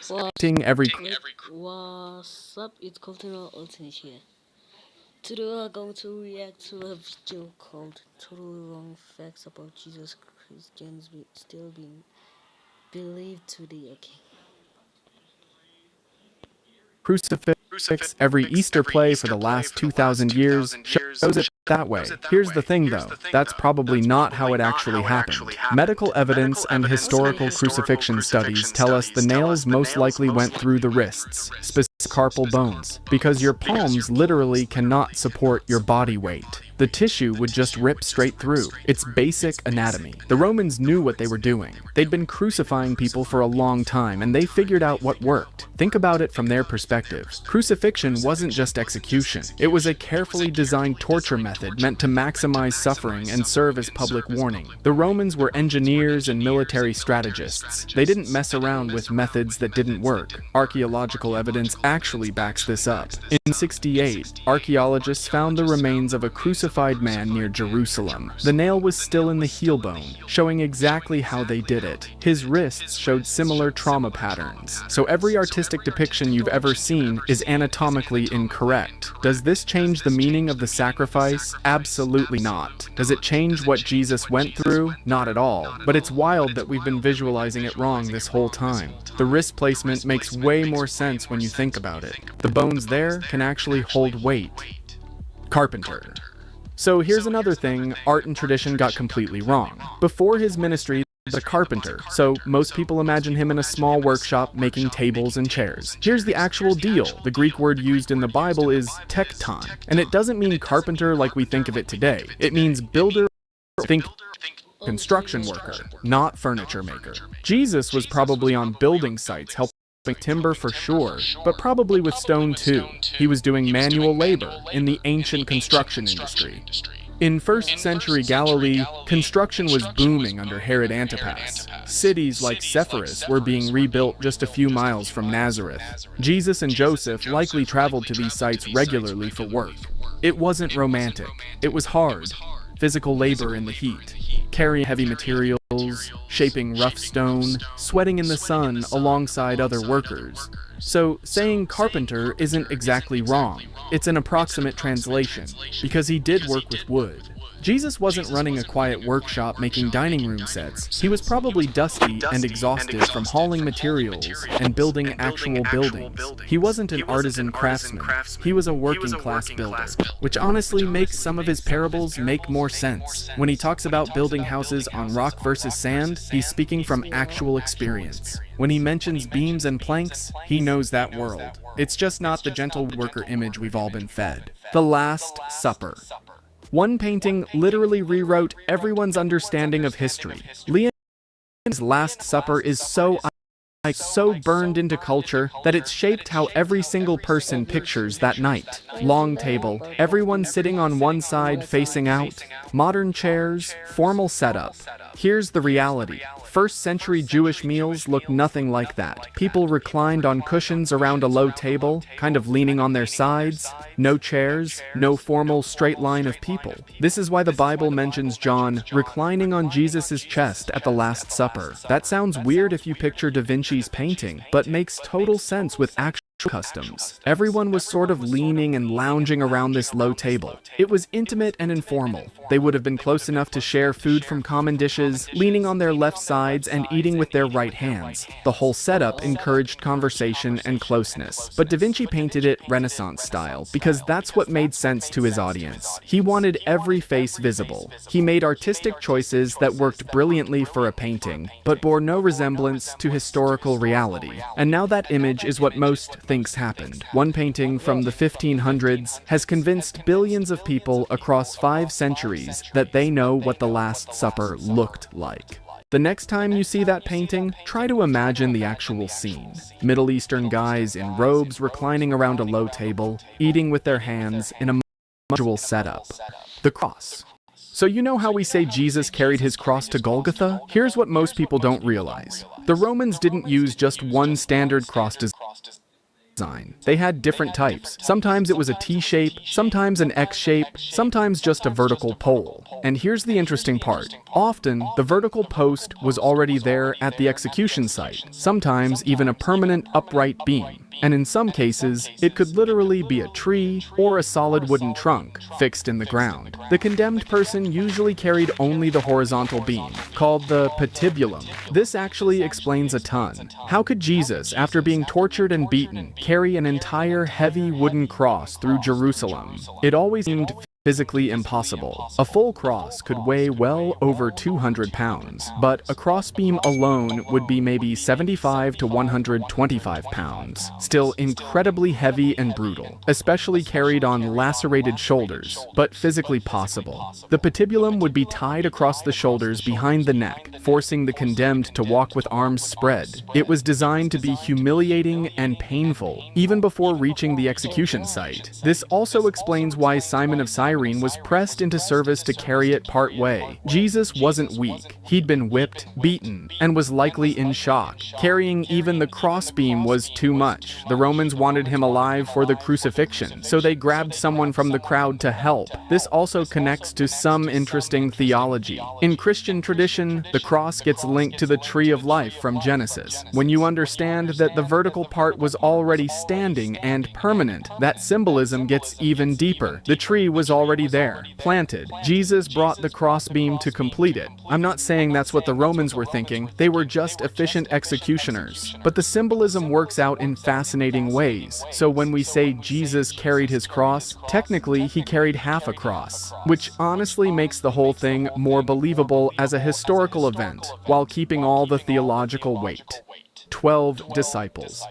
Painting every What's up? It's Cultural Alternate here. Today we're going to react to a video called Totally Wrong Facts About Jesus Christians Still Being Believed Today. Okay. crucifix, every Easter play for the last 2,000 years shows it that way. Here's the thing though, that's probably not how it actually happened. Medical evidence and historical crucifixion studies tell us the nails most likely went through the wrists, specifically carpal bones, because your palms literally cannot support your body weight. The tissue would just rip straight through. It's basic anatomy. The Romans knew what they were doing. They'd been crucifying people for a long time, and they figured out what worked. Think about it from their perspective. Crucifixion wasn't just execution. It was a carefully designed torture method meant to maximize suffering and serve as public warning. The Romans were engineers and military strategists. They didn't mess around with methods that didn't work. Archaeological evidence actually backs this up. In 68, archaeologists found the remains of a crucified man near Jerusalem. The nail was still in the heel bone, showing exactly how they did it. His wrists showed similar trauma patterns. So every artistic depiction you've ever seen is anatomically incorrect. Does this change the meaning of the sacrifice? Absolutely not. Does it change what Jesus went through? Not at all. But it's wild that we've been visualizing it wrong this whole time. The wrist placement makes way more sense when you think about it. The bones there can actually hold weight. Carpenter. So here's another thing art and tradition got completely wrong. Before his ministry, he was a carpenter, so most people imagine him in a small workshop making tables and chairs. Here's the actual deal. The Greek word used in the Bible is tekton, and it doesn't mean carpenter like we think of it today. It means builder. Think construction worker, not furniture maker. Jesus was probably on building sites helping timber for sure, but probably with stone too. He was doing manual labor in the ancient construction industry. In 1st century Galilee, construction was booming under Herod Antipas. Cities like Sepphoris were being rebuilt just a few miles from Nazareth. Jesus and Joseph likely traveled to these sites regularly for work. It wasn't romantic. It was hard. Physical labor in the heat, carrying heavy materials, shaping rough stone, sweating in the sun alongside other workers. So saying carpenter isn't exactly wrong. It's an approximate translation, because he did work with wood. Jesus wasn't running a quiet workshop making dining room sets. He was probably dusty and exhausted from hauling materials and building actual buildings. He wasn't an artisan craftsman. He was a working class builder, which honestly makes some of his parables make more sense. When he talks about building houses on rock versus sand, he's speaking from actual experience. When he mentions beams and planks, he knows that world. It's just not the gentle worker image we've all been fed. The Last Supper. One painting literally rewrote everyone's understanding of history. Leon's Last Supper is so burned into culture that it's shaped how every single person pictures that night. Long table, everyone sitting on one side facing out, modern chairs, formal setup. Here's the reality. 1st century Jewish meals look nothing like that. People reclined on cushions around a low table, kind of leaning on their sides. No chairs, no formal straight line of people. This is why the Bible mentions John reclining on Jesus' chest at the Last Supper. That sounds weird if you picture Da Vinci's painting, but makes total sense with actual customs. Everyone was sort of leaning and lounging around this low table. It was intimate and informal. They would have been close enough to share food from common dishes, leaning on their left sides and eating with their right hands. The whole setup encouraged conversation and closeness. But Da Vinci painted it Renaissance style because that's what made sense to his audience. He wanted every face visible. He made artistic choices that worked brilliantly for a painting, but bore no resemblance to historical reality. And now that image is what most thinks happened. One painting from the 1500s has convinced billions of people across 5 centuries that they know what the Last Supper looked like. The next time you see that painting, try to imagine the actual scene. Middle Eastern guys in robes reclining around a low table, eating with their hands in a unusual setup. The cross. So you know how we say Jesus carried his cross to Golgotha? Here's what most people don't realize. The Romans didn't use just one standard cross design. design. They had different types. Sometimes it was a T-shape, sometimes an X-shape, sometimes just a vertical pole. And here's the interesting part. Often, the vertical post was already there at the execution site, sometimes even a permanent upright beam. And in some cases, it could literally be a tree or a solid wooden trunk fixed in the ground. The condemned person usually carried only the horizontal beam, called the patibulum. This actually explains a ton. How could Jesus, after being tortured and beaten, carry an entire heavy wooden cross through Jerusalem? It always seemed physically impossible. A full cross could weigh well over 200 pounds, but a crossbeam alone would be maybe 75 to 125 pounds. Still incredibly heavy and brutal, especially carried on lacerated shoulders, but physically possible. The patibulum would be tied across the shoulders behind the neck, forcing the condemned to walk with arms spread. It was designed to be humiliating and painful, even before reaching the execution site. This also explains why Simon of Cyrene was pressed into service to carry it part way. Jesus wasn't weak. He'd been whipped, beaten, and was likely in shock. Carrying even the crossbeam was too much. The Romans wanted him alive for the crucifixion, so they grabbed someone from the crowd to help. This also connects to some interesting theology. In Christian tradition, the cross gets linked to the tree of life from Genesis. When you understand that the vertical part was already standing and permanent, that symbolism gets even deeper. The tree was already there, planted. Jesus brought the crossbeam to complete it. I'm not saying that's what the Romans were thinking. They were just efficient executioners. But the symbolism works out in fascinating ways. So when we say Jesus carried his cross, technically he carried half a cross, which honestly makes the whole thing more believable as a historical event, while keeping all the theological weight. 12 disciples.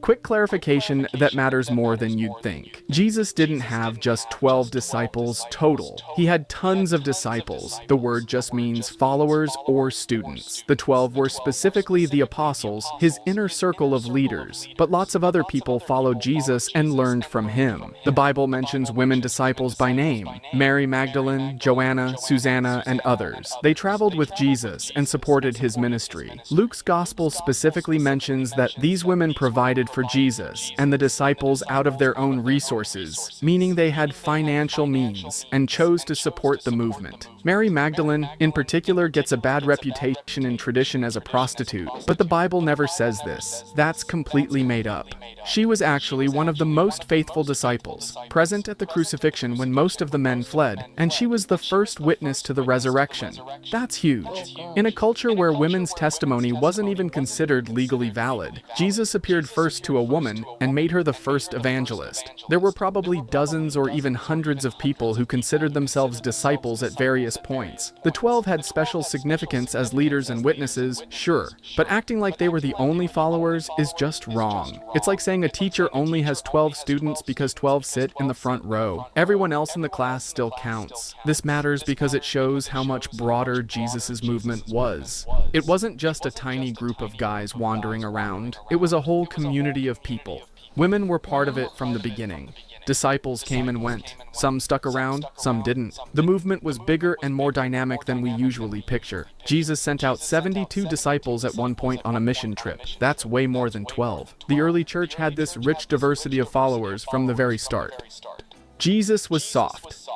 Quick clarification that matters more than you'd think. Jesus didn't have just 12 disciples total. He had tons of disciples. The word just means followers or students. The 12 were specifically the apostles, his inner circle of leaders. But lots of other people followed Jesus and learned from him. The Bible mentions women disciples by name: Mary Magdalene, Joanna, Susanna, and others. They traveled with Jesus and supported his ministry. Luke's gospel specifically mentions that these women provided for Jesus and the disciples out of their own resources, meaning they had financial means and chose to support the movement. Mary Magdalene, in particular, gets a bad reputation in tradition as a prostitute, but the Bible never says this. That's completely made up. She was actually one of the most faithful disciples, present at the crucifixion when most of the men fled, and she was the first witness to the resurrection. That's huge. In a culture where women's testimony wasn't even considered legally valid, Jesus appeared first to a woman and made her the first evangelist. There were probably dozens or even hundreds of people who considered themselves disciples at various points. The 12 had special significance as leaders and witnesses, sure, but acting like they were the only followers is just wrong. It's like saying a teacher only has 12 students because 12 sit in the front row. Everyone else in the class still counts. This matters because it shows how much broader Jesus' movement was. It wasn't just a tiny group of guys wandering around. It was a whole community of people. Women were part of it from the beginning. Disciples came and went. Some stuck around, some didn't. The movement was bigger and more dynamic than we usually picture. Jesus sent out 72 disciples at one point on a mission trip. That's way more than 12. The early church had this rich diversity of followers from the very start. Jesus was soft.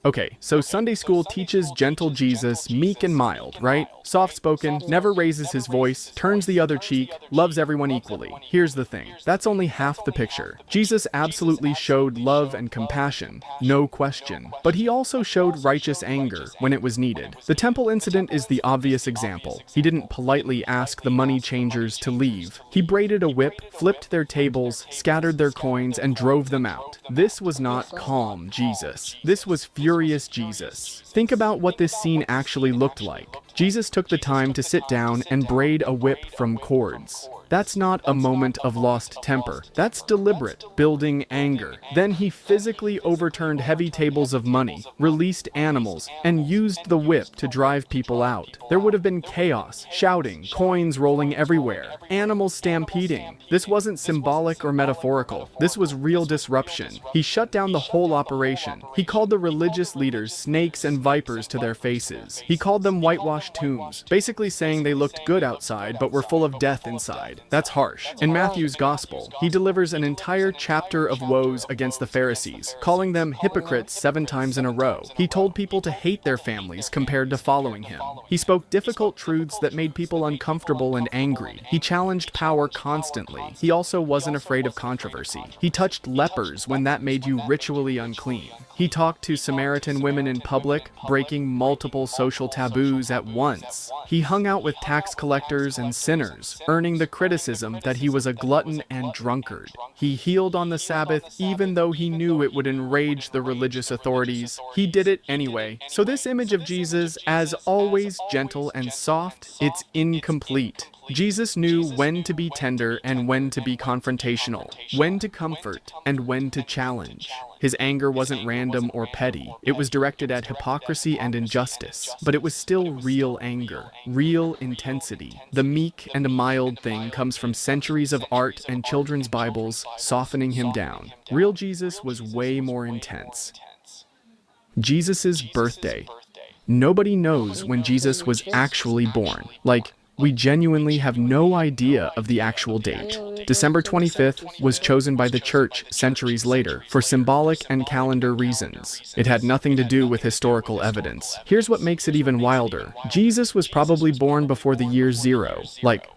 Okay, so Sunday school teaches gentle Jesus, meek and mild, right? Soft-spoken, never raises his voice, turns the other cheek, loves everyone equally. Here's the thing, that's only half the picture. Jesus absolutely showed love and compassion, no question. But he also showed righteous anger when it was needed. The temple incident is the obvious example. He didn't politely ask the money changers to leave. He braided a whip, flipped their tables, scattered their coins, and drove them out. This was not calm Jesus. This was furious Jesus. Think about what this scene actually looked like. Jesus took the time to sit down and braid a whip from cords. That's not a moment of lost temper. That's deliberate, building anger. Then he physically overturned heavy tables of money, released animals, and used the whip to drive people out. There would have been chaos, shouting, coins rolling everywhere, animals stampeding. This wasn't symbolic or metaphorical. This was real disruption. He shut down the whole operation. He called the religious leaders snakes and vipers to their faces. He called them whitewashed tombs, basically saying they looked good outside but were full of death inside. side. That's harsh. In Matthew's Gospel, he delivers an entire chapter of woes against the Pharisees, calling them hypocrites 7 times in a row. He told people to hate their families compared to following him. He spoke difficult truths that made people uncomfortable and angry. He challenged power constantly. He also wasn't afraid of controversy. He touched lepers when that made you ritually unclean. He talked to Samaritan women in public, breaking multiple social taboos at once. He hung out with tax collectors and sinners, earning the criticism that he was a glutton and drunkard. He healed on the Sabbath even though he knew it would enrage the religious authorities. He did it anyway. So this image of Jesus as always gentle and soft, it's incomplete. Jesus knew when to be tender and when to be confrontational, when to comfort and when to challenge. His anger wasn't random or petty. It was directed at hypocrisy and injustice, but it was still real anger, real intensity. The meek and mild thing comes from centuries of art and children's Bibles softening him down. Real Jesus was way more intense. Jesus' birthday. Nobody knows when Jesus was actually born. We genuinely have no idea of the actual date. December 25th was chosen by the church centuries later for symbolic and calendar reasons. It had nothing to do with historical evidence. Here's what makes it even wilder. Jesus was probably born before the year 0,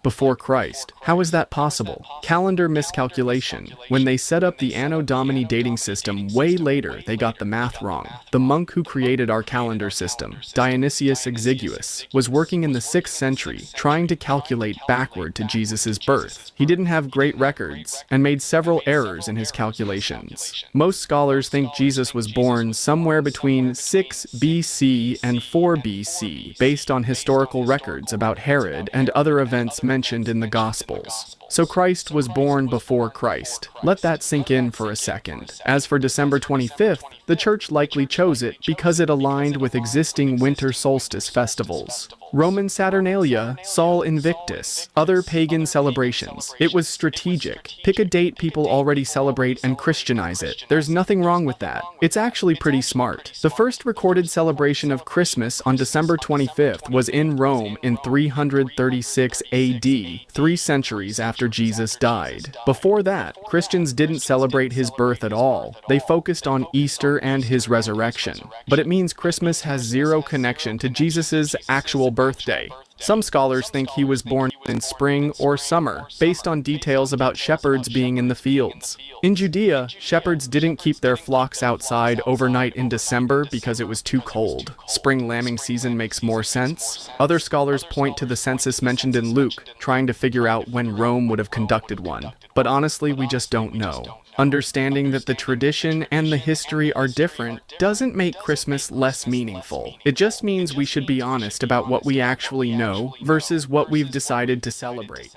before Christ. How is that possible? Calendar miscalculation. When they set up the Anno Domini dating system way later, they got the math wrong. The monk who created our calendar system, Dionysius Exiguus, was working in the 6th century, trying to calculate backward to Jesus' birth. He didn't have great records and made several errors in his calculations. Most scholars think Jesus was born somewhere between 6 BC and 4 BC, based on historical records about Herod and other events mentioned in the Gospels. So Christ was born before Christ. Let that sink in for a second. As for December 25th, the church likely chose it because it aligned with existing winter solstice festivals. Roman Saturnalia, Sol Invictus, other pagan celebrations. It was strategic. Pick a date people already celebrate and Christianize it. There's nothing wrong with that. It's actually pretty smart. The first recorded celebration of Christmas on December 25th was in Rome in 336 AD, 3 centuries after Jesus died. Before that, Christians didn't celebrate his birth at all. They focused on Easter and his resurrection. But it means Christmas has zero connection to Jesus' actual birthday. Some scholars think he was born in spring or summer, based on details about shepherds being in the fields. In Judea, shepherds didn't keep their flocks outside overnight in December because it was too cold. Spring lambing season makes more sense. Other scholars point to the census mentioned in Luke, trying to figure out when Rome would have conducted one. But honestly, we just don't know. Understanding that the tradition and the history are different doesn't make Christmas less meaningful. It just means we should be honest about what we actually know versus what we've decided to celebrate.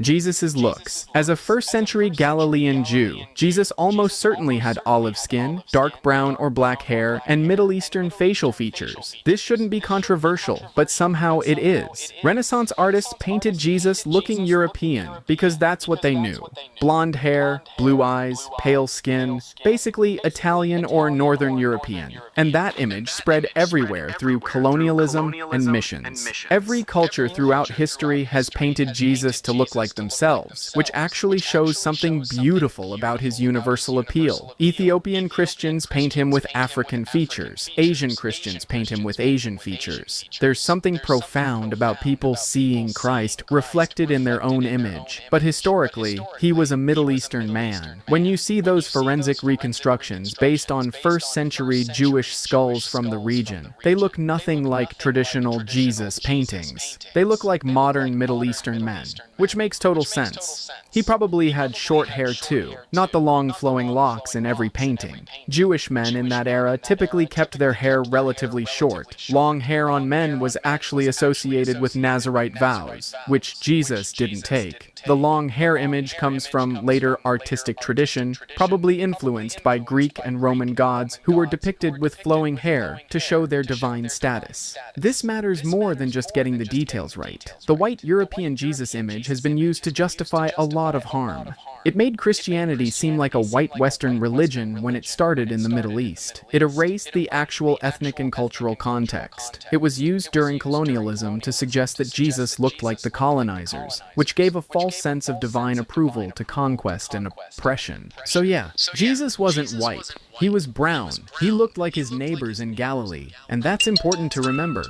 Jesus' looks. As a first-century Galilean Jew, Jesus almost certainly had olive skin, dark brown or black hair, and Middle Eastern facial features. This shouldn't be controversial, but somehow it is. Renaissance artists painted Jesus looking European because that's what they knew. Blonde hair, blue eyes, pale skin, basically Italian or Northern European. And that image spread everywhere through colonialism and missions. Every culture throughout history has painted Jesus to look like themselves, which actually shows something beautiful about his universal appeal. Ethiopian Christians paint him with African features. Asian Christians paint him with Asian features. There's something profound about people seeing Christ reflected in their own image. But historically, he was a Middle Eastern man. When you see those forensic reconstructions based on first-century Jewish skulls from the region, they look nothing like traditional Jesus paintings. They look like modern Middle Eastern men, which makes total sense. He probably had short hair too, not the long flowing locks in every painting. Jewish men in that era typically kept their hair relatively short. Long hair on men was actually associated with Nazirite vows, which Jesus didn't take. The long hair image comes from later artistic tradition, probably influenced by Greek and Roman gods who were depicted with flowing hair to show their divine status. This matters more than just getting the details right. The white European Jesus image has been used to justify a lot of harm. It made Christianity seem like a white Western religion when it started in the Middle East. It erased the actual ethnic and cultural context. It was used during colonialism to suggest that Jesus looked like the colonizers, which gave a false sense of divine approval to conquest and oppression. So yeah, Jesus wasn't white. He was brown. He looked like his neighbors in Galilee, and that's important to remember.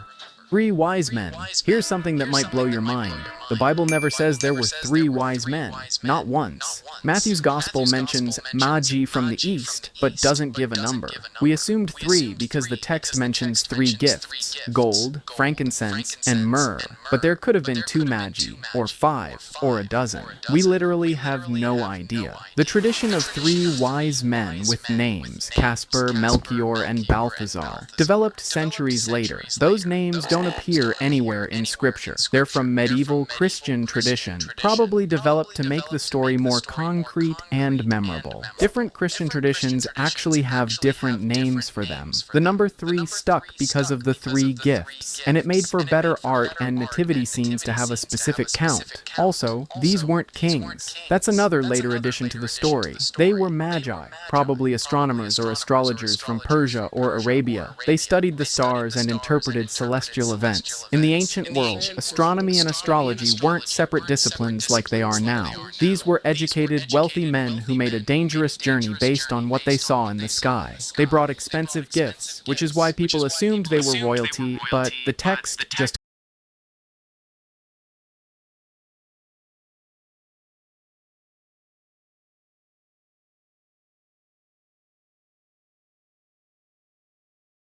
Three wise men. Here's something that might blow your mind. The Bible never says there were three wise men, not once. Matthew's gospel mentions Magi from the east, but doesn't give a number. We assumed three because the text mentions three gifts, gold, frankincense, and myrrh. But there could have been two Magi, or five, or a dozen. We literally have no idea. The tradition of three wise men with names, Casper, Melchior, and Balthazar, developed centuries later. Those names don't appear anywhere in scripture. They're from medieval Christian tradition, probably developed to make the story more concrete and memorable. Different Christian traditions actually have different names for them. The number 3 stuck because of the 3 gifts, and it made for better art and nativity scenes to have a specific count. Also, these weren't kings. That's another later addition to the story. They were magi, probably astronomers or astrologers from Persia or Arabia. They studied the stars and interpreted celestial events. In the ancient world, astronomy and astrology weren't separate disciplines like they are now. These were educated, wealthy men who made a dangerous journey based on what they saw in the sky. They brought expensive gifts, which is why people assumed they were royalty, but the text just